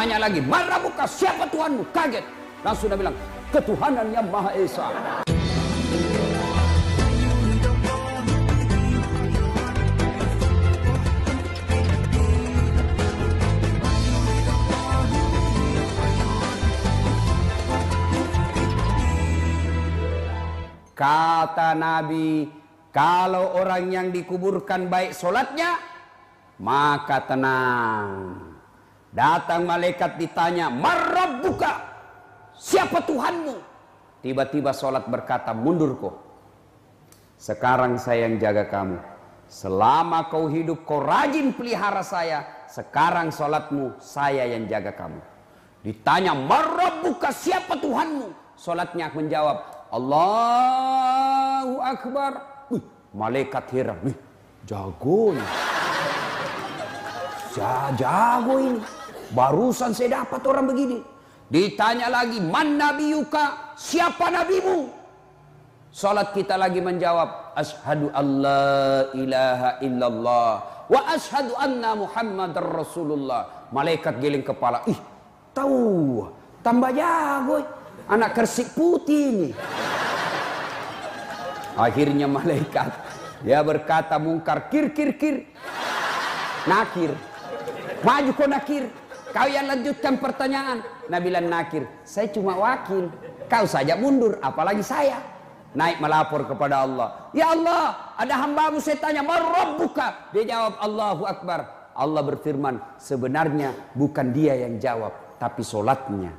Ditanya lagi, man rabbuka, siapa Tuhanmu? Kaget. Langsung dia bilang, ketuhanan yang Maha Esa. Kata Nabi, kalau orang yang dikuburkan baik solatnya, maka tenang. Datang malaikat ditanya, man rabbuka, siapa Tuhanmu? Tiba-tiba solat berkata, mundur kau. Sekarang saya yang jaga kamu. Selama kau hidup kau rajin pelihara saya. Sekarang solatmu saya yang jaga kamu. Ditanya, man rabbuka, siapa Tuhanmu? Solatnya menjawab, Allahu Akbar. Malaikat heran, jago nih. Jago ini. Barusan saya dapat orang begini. Ditanya lagi, man nabiyuka, siapa nabimu? Salat kita lagi menjawab, asyhadu alla ilaha illallah wa asyhadu anna muhammadar rasulullah. Malaikat geling kepala, tahu, tambah jago. Anak Kersik putih ini. Akhirnya malaikat, dia berkata mungkar, kir. Nakir. Maju kau nakir. Kau yang lanjutkan pertanyaan. Nabi bilang nakir, saya cuma wakil. Kau saja mundur, apalagi saya. Naik melapor kepada Allah. Ya Allah, ada hambamu saya tanya, man rabbuka? Dia jawab, Allahu Akbar. Allah berfirman, sebenarnya bukan dia yang jawab, tapi solatnya.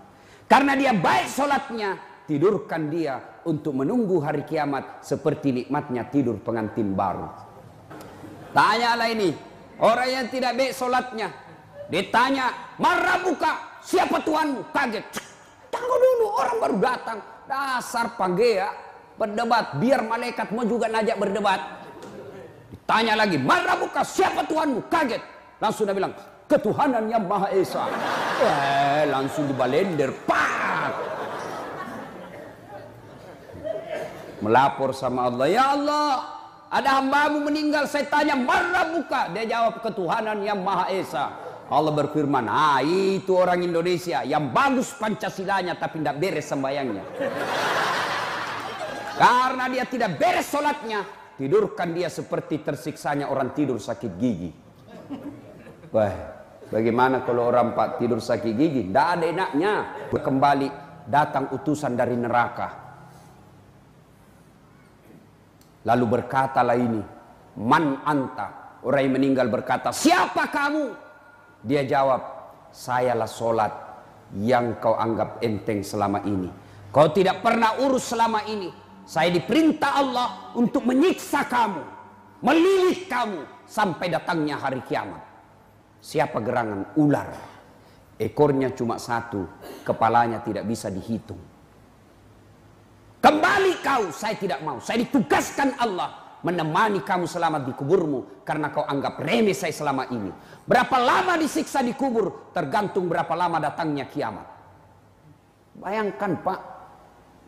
Karena dia baik solatnya, tidurkan dia untuk menunggu hari kiamat seperti nikmatnya tidur pengantin baru. Tanyalah ini, orang yang tidak baik solatnya, ditanya, man rabbuka, siapa Tuhanmu? Kaget. Tunggu dulu, orang baru datang. Dasar panggea, berdebat, biar malaikat mau juga ngajak berdebat. Ditanya lagi, man rabbuka, siapa Tuhanmu? Kaget. Langsung dia bilang, ketuhanan yang Maha Esa. Langsung dibalender, pak. Melapor sama Allah, ya Allah, ada hambamu meninggal, saya tanya, man rabbuka? Dia jawab, ketuhanan yang Maha Esa. Allah berfirman, itu orang Indonesia yang bagus Pancasilanya tapi tidak beres sembayangnya. Karena dia tidak beres sholatnya, tidurkan dia seperti tersiksanya orang tidur sakit gigi. Wah, bagaimana kalau orang pak tidur sakit gigi? Tidak ada enaknya. Kembali datang utusan dari neraka. Lalu berkatalah ini, man anta? Orang yang meninggal berkata, siapa kamu? Dia jawab, sayalah solat yang kau anggap enteng selama ini. Kau tidak pernah urus selama ini. Saya diperintah Allah untuk menyiksa kamu, melilit kamu sampai datangnya hari kiamat. Siapa gerangan? Ular. Ekornya cuma satu, kepalanya tidak bisa dihitung. Kembali kau, saya tidak mau. Saya ditugaskan Allah menemani kamu selamat di kuburmu karena kau anggap remeh saya selama ini. Berapa lama disiksa di kubur tergantung berapa lama datangnya kiamat. Bayangkan Pak,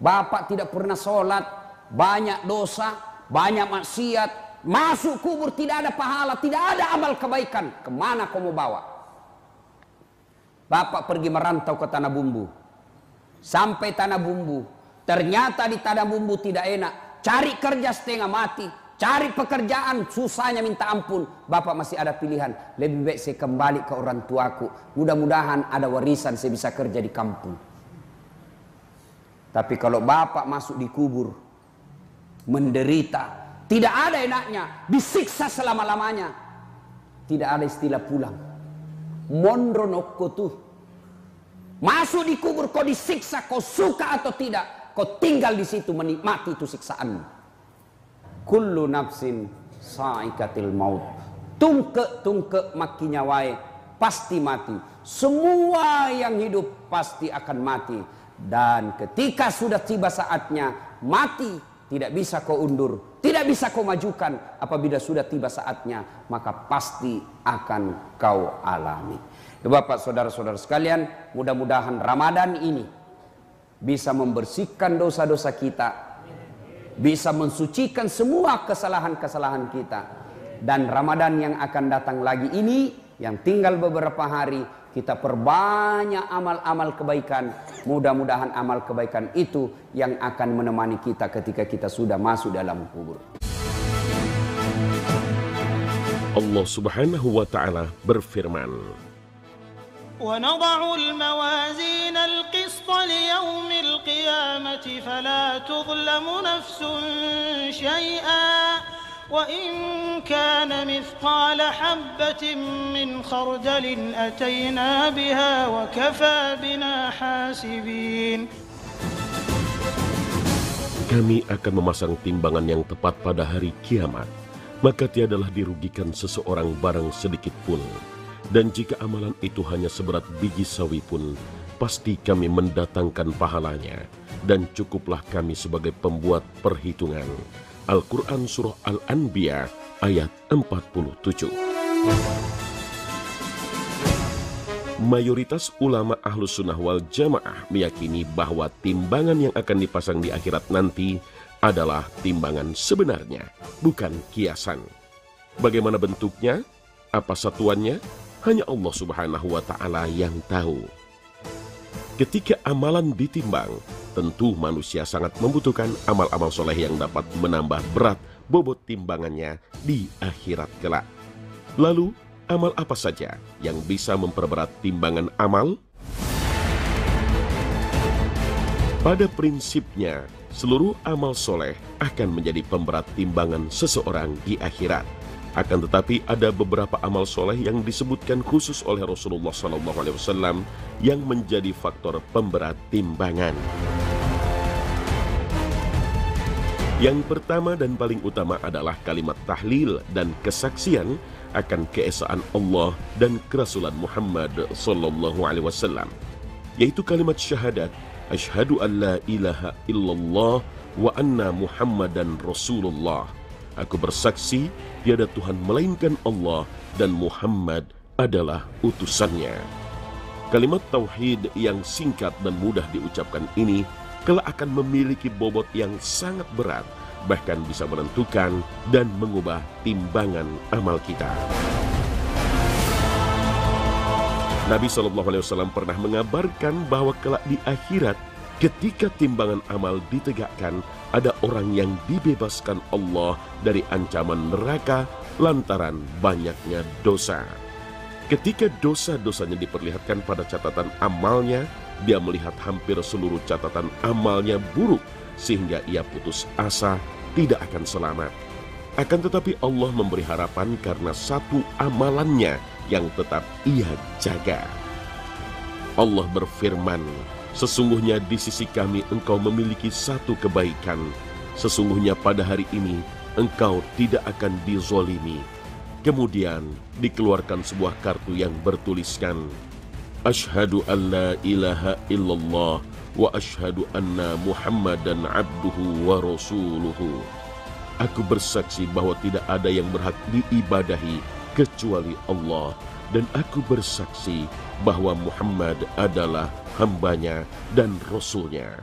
Bapak tidak pernah sholat, banyak dosa, banyak maksiat, masuk kubur tidak ada pahala, tidak ada amal kebaikan. Kemana kau mau bawa? Bapak pergi merantau ke Tanah Bumbu. Sampai Tanah Bumbu, ternyata di Tanah Bumbu tidak enak. Cari kerja setengah mati, cari pekerjaan susahnya minta ampun. Bapak masih ada pilihan, lebih baik saya kembali ke orang tuaku. Mudah-mudahan ada warisan saya bisa kerja di kampung. Tapi kalau bapak masuk di kubur, menderita, tidak ada enaknya, disiksa selama-lamanya. Tidak ada istilah pulang. Mondronokko tuh. Masuk di kubur kau disiksa, kau suka atau tidak, kau tinggal di situ menikmati itu siksaanmu. Kullu nafsin sa'ikatil maut. Tungke maki nyawai, pasti mati. Semua yang hidup pasti akan mati. Dan ketika sudah tiba saatnya mati, tidak bisa kau undur, tidak bisa kau majukan. Apabila sudah tiba saatnya, maka pasti akan kau alami. Bapak, saudara-saudara sekalian, mudah-mudahan Ramadan ini bisa membersihkan dosa-dosa kita, bisa mensucikan semua kesalahan-kesalahan kita. Dan Ramadan yang akan datang lagi ini, yang tinggal beberapa hari, kita perbanyak amal-amal kebaikan. Mudah-mudahan amal kebaikan itu yang akan menemani kita ketika kita sudah masuk dalam kubur. Allah Subhanahu wa taala berfirman, وَنَضَعُ الْمَوَازِينَ الْقِسْطَ لِيَوْمِ الْقِيَامَةِ فَلَا تُظْلَمُ نَفْسٌ شَيْئًا وَإِنْ كَانَ مِثْقَالَ حَبَّةٍ مِّنْ خَرْدَلٍ أَتَيْنَا بِهَا وَكَفَى بِنَا حَاسِبِينَ. Kami akan memasang timbangan yang tepat pada hari kiamat, maka tiadalah dirugikan seseorang barang sedikit pun. Dan jika amalan itu hanya seberat biji sawi pun, pasti kami mendatangkan pahalanya, dan cukuplah kami sebagai pembuat perhitungan. Al-Quran Surah Al-Anbiya ayat 47. Mayoritas ulama Ahlus Sunnah wal Jamaah meyakini bahwa timbangan yang akan dipasang di akhirat nanti adalah timbangan sebenarnya, bukan kiasan. Bagaimana bentuknya? Apa satuannya? Hanya Allah Subhanahu wa taala yang tahu. Ketika amalan ditimbang, tentu manusia sangat membutuhkan amal-amal soleh yang dapat menambah berat bobot timbangannya di akhirat kelak. Lalu, amal apa saja yang bisa memperberat timbangan amal? Pada prinsipnya, seluruh amal soleh akan menjadi pemberat timbangan seseorang di akhirat. Akan tetapi ada beberapa amal soleh yang disebutkan khusus oleh Rasulullah SAW yang menjadi faktor pemberat timbangan. Yang pertama dan paling utama adalah kalimat tahlil dan kesaksian akan keesaan Allah dan kerasulan Muhammad SAW, yaitu kalimat syahadat asyhadu an la ilaha illallah wa anna Muhammadan Rasulullah. Aku bersaksi tiada Tuhan melainkan Allah dan Muhammad adalah utusannya. Kalimat tauhid yang singkat dan mudah diucapkan ini kelak akan memiliki bobot yang sangat berat, bahkan bisa menentukan dan mengubah timbangan amal kita. Nabi SAW pernah mengabarkan bahwa kelak di akhirat, ketika timbangan amal ditegakkan, ada orang yang dibebaskan Allah dari ancaman neraka lantaran banyaknya dosa. Ketika dosa-dosanya diperlihatkan pada catatan amalnya, dia melihat hampir seluruh catatan amalnya buruk, sehingga ia putus asa tidak akan selamat. Akan tetapi Allah memberi harapan karena satu amalannya yang tetap ia jaga. Allah berfirman, sesungguhnya di sisi kami engkau memiliki satu kebaikan. Sesungguhnya pada hari ini engkau tidak akan dizolimi. Kemudian dikeluarkan sebuah kartu yang bertuliskan, Asyhadu an la ilaha illallah wa asyhadu anna Muhammadan abduhu wa rasuluhu. Aku bersaksi bahwa tidak ada yang berhak diibadahi kecuali Allah, dan aku bersaksi bahwa Muhammad adalah hambanya dan rasulnya.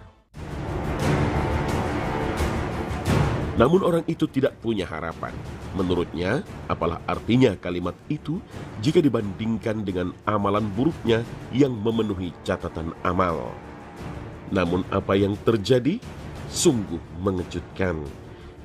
Namun orang itu tidak punya harapan. Menurutnya, apalah artinya kalimat itu jika dibandingkan dengan amalan buruknya yang memenuhi catatan amal. Namun apa yang terjadi sungguh mengejutkan.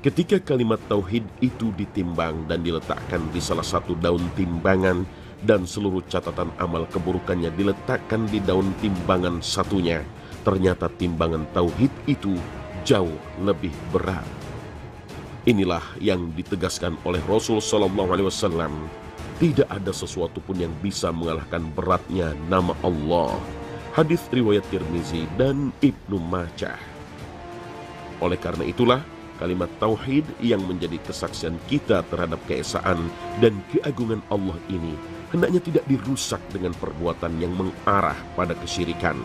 Ketika kalimat tauhid itu ditimbang dan diletakkan di salah satu daun timbangan, dan seluruh catatan amal keburukannya diletakkan di daun timbangan satunya, ternyata timbangan tauhid itu jauh lebih berat. Inilah yang ditegaskan oleh Rasul SAW. Tidak ada sesuatu pun yang bisa mengalahkan beratnya nama Allah. Hadis riwayat Tirmizi dan Ibnu Majah. Oleh karena itulah, kalimat tauhid yang menjadi kesaksian kita terhadap keesaan dan keagungan Allah ini hendaknya tidak dirusak dengan perbuatan yang mengarah pada kesyirikan.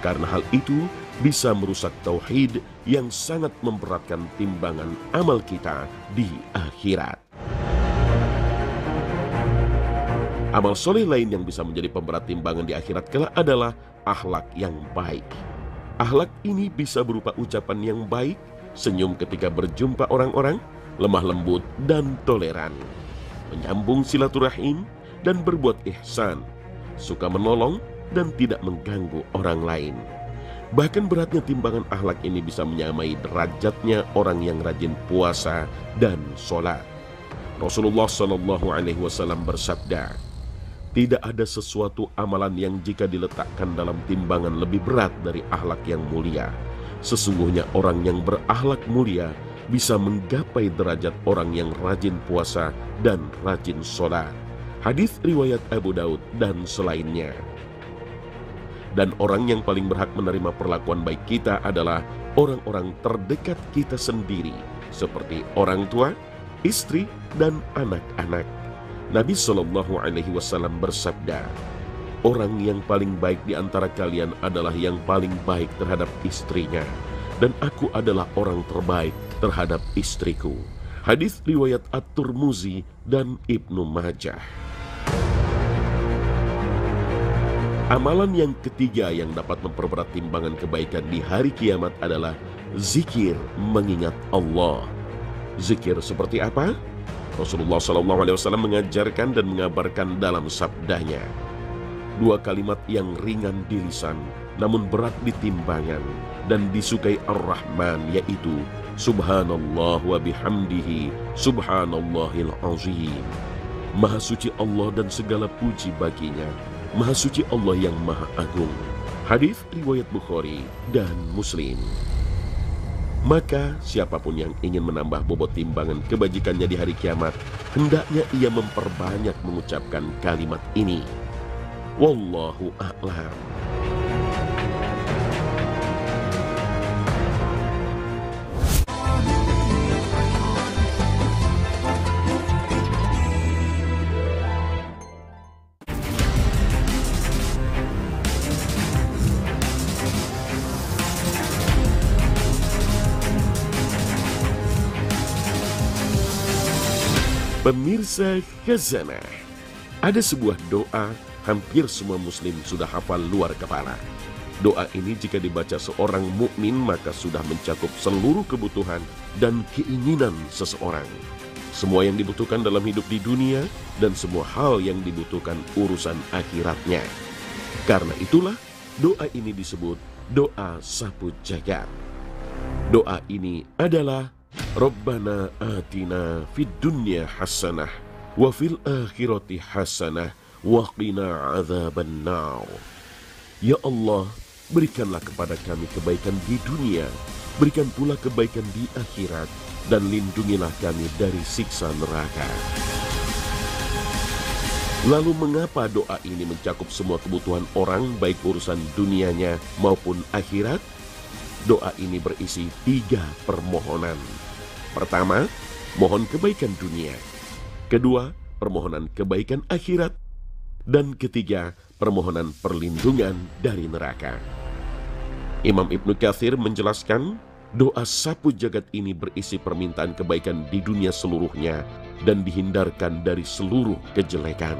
Karena hal itu bisa merusak tauhid yang sangat memberatkan timbangan amal kita di akhirat. Amal soleh lain yang bisa menjadi pemberat timbangan di akhirat kelak adalah akhlak yang baik. Akhlak ini bisa berupa ucapan yang baik, senyum ketika berjumpa orang-orang, lemah lembut dan toleran, menyambung silaturahim, dan berbuat ihsan. suka menolong, dan tidak mengganggu orang lain. Bahkan beratnya timbangan akhlak ini bisa menyamai derajatnya orang yang rajin puasa dan sholat. Rasulullah SAW bersabda, tidak ada sesuatu amalan yang jika diletakkan dalam timbangan lebih berat dari akhlak yang mulia. Sesungguhnya orang yang berakhlak mulia bisa menggapai derajat orang yang rajin puasa dan rajin sholat. Hadis riwayat Abu Daud dan selainnya. Dan orang yang paling berhak menerima perlakuan baik kita adalah orang-orang terdekat kita sendiri, seperti orang tua, istri, dan anak-anak. Nabi SAW bersabda, orang yang paling baik di antara kalian adalah yang paling baik terhadap istrinya, dan aku adalah orang terbaik terhadap istriku. Hadis riwayat At-Tirmizi dan Ibnu Majah. Amalan yang ketiga yang dapat memperberat timbangan kebaikan di hari kiamat adalah zikir mengingat Allah. Zikir seperti apa? Rasulullah SAW mengajarkan dan mengabarkan dalam sabdanya, dua kalimat yang ringan di lisan namun berat di timbangan dan disukai Ar-Rahman, yaitu Subhanallah wa bihamdihi Subhanallahil azim. Maha suci Allah dan segala puji baginya, Maha suci Allah yang Maha Agung. Hadis riwayat Bukhari dan Muslim. Maka siapapun yang ingin menambah bobot timbangan kebajikannya di hari kiamat, hendaknya ia memperbanyak mengucapkan kalimat ini. Wallahu a'lam. Pemirsa Khazanah, ada sebuah doa hampir semua muslim sudah hafal luar kepala. Doa ini jika dibaca seorang mukmin maka sudah mencakup seluruh kebutuhan dan keinginan seseorang. Semua yang dibutuhkan dalam hidup di dunia dan semua hal yang dibutuhkan urusan akhiratnya. Karena itulah doa ini disebut doa sapu jagat. Doa ini adalah Rabbana atina fid dunya hasanah wa fil akhirati hasanah wa qina adzabannar. Ya Allah, berikanlah kepada kami kebaikan di dunia, berikan pula kebaikan di akhirat, dan lindungilah kami dari siksa neraka. Lalu mengapa doa ini mencakup semua kebutuhan orang, baik urusan dunianya maupun akhirat? Doa ini berisi 3 permohonan. Pertama, mohon kebaikan dunia. Kedua, permohonan kebaikan akhirat. Dan ketiga, permohonan perlindungan dari neraka. Imam Ibnu Katsir menjelaskan, doa sapu jagat ini berisi permintaan kebaikan di dunia seluruhnya dan dihindarkan dari seluruh kejelekan.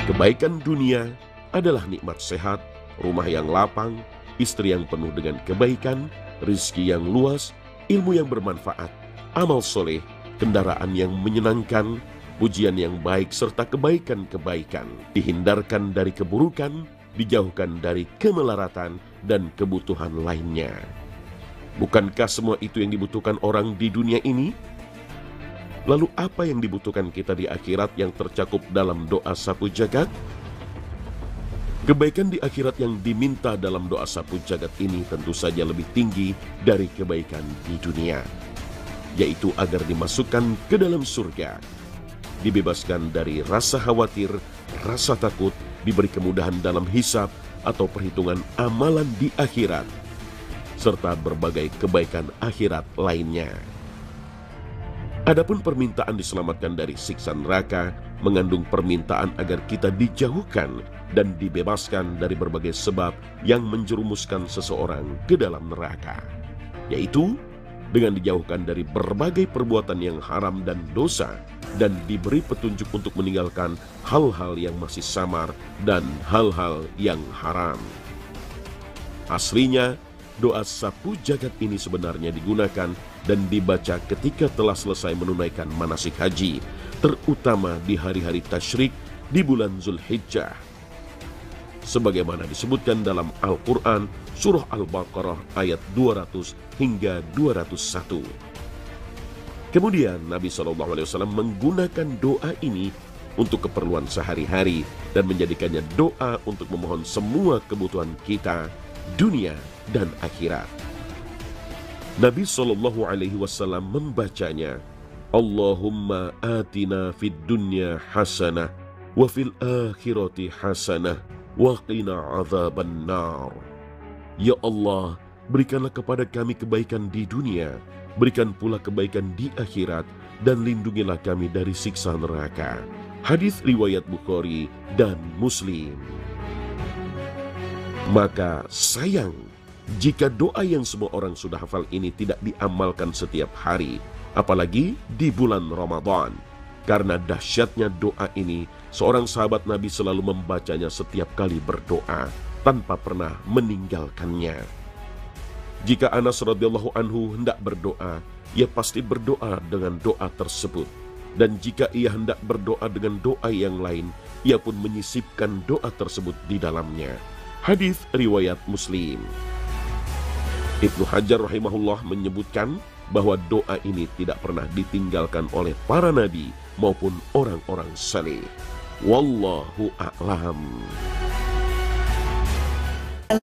Kebaikan dunia adalah nikmat sehat, rumah yang lapang, istri yang penuh dengan kebaikan, rizki yang luas, ilmu yang bermanfaat, amal soleh, kendaraan yang menyenangkan, pujian yang baik, serta kebaikan-kebaikan. Dihindarkan dari keburukan, dijauhkan dari kemelaratan dan kebutuhan lainnya. Bukankah semua itu yang dibutuhkan orang di dunia ini? Lalu apa yang dibutuhkan kita di akhirat yang tercakup dalam doa sapu jagat? Kebaikan di akhirat yang diminta dalam doa sapu jagat ini tentu saja lebih tinggi dari kebaikan di dunia, yaitu agar dimasukkan ke dalam surga, dibebaskan dari rasa khawatir, rasa takut, diberi kemudahan dalam hisab atau perhitungan amalan di akhirat, serta berbagai kebaikan akhirat lainnya. Adapun permintaan diselamatkan dari siksa neraka mengandung permintaan agar kita dijauhkan dan dibebaskan dari berbagai sebab yang menjerumuskan seseorang ke dalam neraka, yaitu dengan dijauhkan dari berbagai perbuatan yang haram dan dosa dan diberi petunjuk untuk meninggalkan hal-hal yang masih samar dan hal-hal yang haram. Aslinya, doa sapu jagat ini sebenarnya digunakan dan dibaca ketika telah selesai menunaikan manasik haji, terutama di hari-hari tasyrik di bulan Zulhijjah. Sebagaimana disebutkan dalam Al-Quran, surah Al-Baqarah ayat 200 hingga 201. Kemudian Nabi SAW menggunakan doa ini untuk keperluan sehari-hari dan menjadikannya doa untuk memohon semua kebutuhan kita, dunia dan akhirat. Nabi SAW membacanya, Allahumma atina fid dunya hasanah wa fil akhirati hasanah wa qina azaban nar. Ya Allah, berikanlah kepada kami kebaikan di dunia, berikan pula kebaikan di akhirat, dan lindungilah kami dari siksa neraka. Hadis riwayat Bukhari dan Muslim. Maka sayang jika doa yang semua orang sudah hafal ini tidak diamalkan setiap hari, apalagi di bulan Ramadan. Karena dahsyatnya doa ini, seorang sahabat Nabi selalu membacanya setiap kali berdoa tanpa pernah meninggalkannya. Jika Anas radhiyallahu anhu hendak berdoa, ia pasti berdoa dengan doa tersebut. Dan jika ia hendak berdoa dengan doa yang lain, ia pun menyisipkan doa tersebut di dalamnya. Hadis riwayat Muslim. Ibnu Hajar rahimahullah menyebutkan bahwa doa ini tidak pernah ditinggalkan oleh para nabi maupun orang-orang saleh. Wallahu a'lam.